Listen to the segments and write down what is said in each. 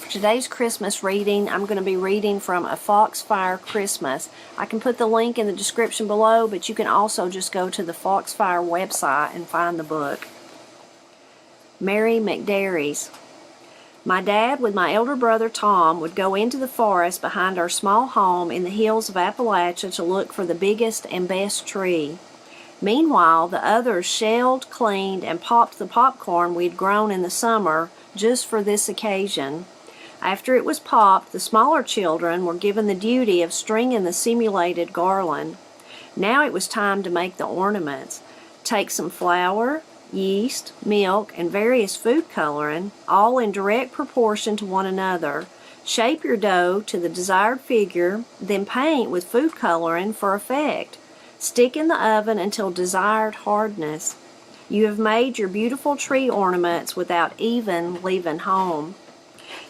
For today's Christmas reading, I'm going to be reading from A Foxfire Christmas. I can put the link in the description below, but you can also just go to the Foxfire website and find the book. Mary McDary's. My dad, with my elder brother Tom, would go into the forest behind our small home in the hills of Appalachia to look for the biggest and best tree. Meanwhile, the others shelled, cleaned, and popped the popcorn we'd grown in the summer just for this occasion. After it was popped, the smaller children were given the duty of stringing the simulated garland. Now it was time to make the ornaments. Take some flour, yeast, milk, and various food coloring, all in direct proportion to one another. Shape your dough to the desired figure, then paint with food coloring for effect. Stick in the oven until desired hardness. You have made your beautiful tree ornaments without even leaving home.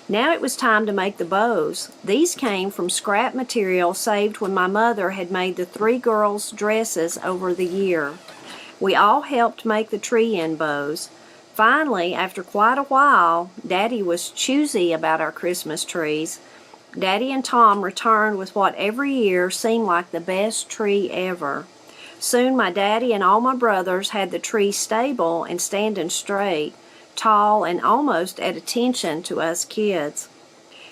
Now it was time to make the bows. These came from scrap material saved when my mother had made the three girls' dresses over the year. We all helped make the tree end bows. Finally, after quite a while, Daddy was choosy about our Christmas trees. Daddy and Tom returned with what every year seemed like the best tree ever. Soon my daddy and all my brothers had the tree stable and standing straight, tall and almost at attention to us kids.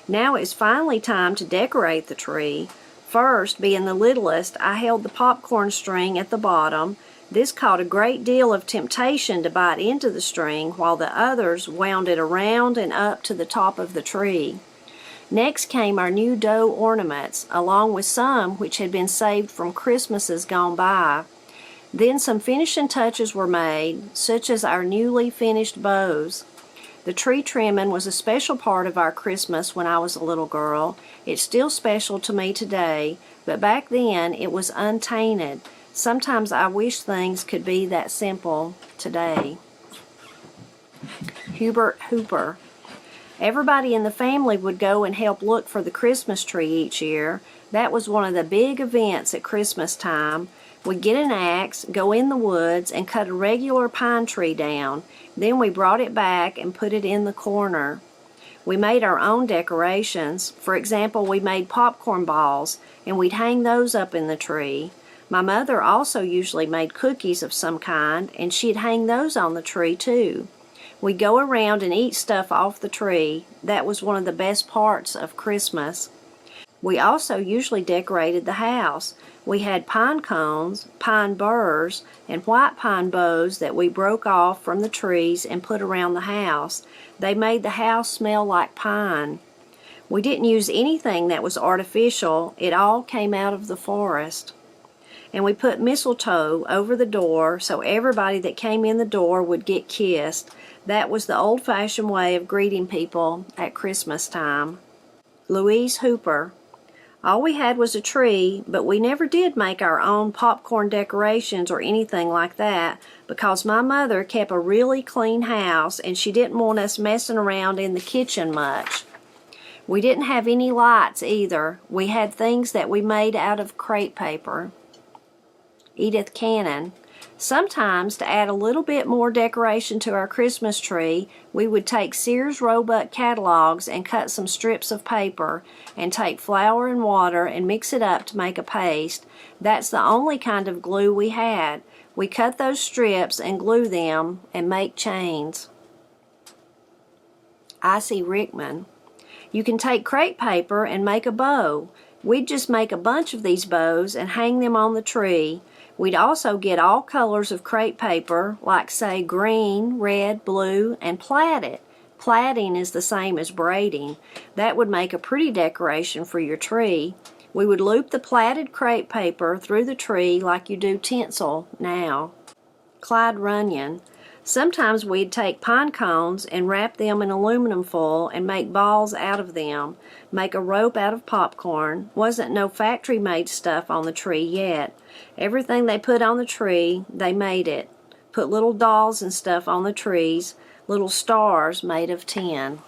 Now it's finally time to decorate the tree. First, being the littlest, I held the popcorn string at the bottom. This caught a great deal of temptation to bite into the string while the others wound it around and up to the top of the tree. Next came our new dough ornaments, along with some which had been saved from Christmases gone by. Then some finishing touches were made, such as our newly finished bows. The tree trimming was a special part of our Christmas when I was a little girl. It's still special to me today, but back then it was untainted. Sometimes I wish things could be that simple today. Hubert Hooper. Everybody in the family would go and help look for the Christmas tree each year. That was one of the big events at Christmas time. We'd get an axe, go in the woods, and cut a regular pine tree down. Then we brought it back and put it in the corner. We made our own decorations. For example, we made popcorn balls, and we'd hang those up in the tree. My mother also usually made cookies of some kind, and she'd hang those on the tree too. We'd go around and eat stuff off the tree. That was one of the best parts of Christmas. We also usually decorated the house. We had pine cones, pine burrs, and white pine boughs that we broke off from the trees and put around the house. They made the house smell like pine. We didn't use anything that was artificial. It all came out of the forest. And we put mistletoe over the door so everybody that came in the door would get kissed. That was the old-fashioned way of greeting people at Christmas time. Louise Hooper. All we had was a tree, but we never did make our own popcorn decorations or anything like that because my mother kept a really clean house and she didn't want us messing around in the kitchen much. We didn't have any lights either. We had things that we made out of crepe paper. Edith Cannon. Sometimes, to add a little bit more decoration to our Christmas tree, we would take Sears Roebuck catalogs and cut some strips of paper and take flour and water and mix it up to make a paste. That's the only kind of glue we had. We cut those strips and glue them and make chains. Icy Rickman. You can take crepe paper and make a bow. We'd just make a bunch of these bows and hang them on the tree. We'd also get all colors of crepe paper, like say green, red, blue, and plait it. Plaiting is the same as braiding. That would make a pretty decoration for your tree. We would loop the plaited crepe paper through the tree like you do tinsel now. Clyde Runyon. Sometimes we'd take pine cones and wrap them in aluminum foil and make balls out of them. Make a rope out of popcorn. Wasn't no factory-made stuff on the tree yet. Everything they put on the tree, they made it. Put little dolls and stuff on the trees, little stars made of tin.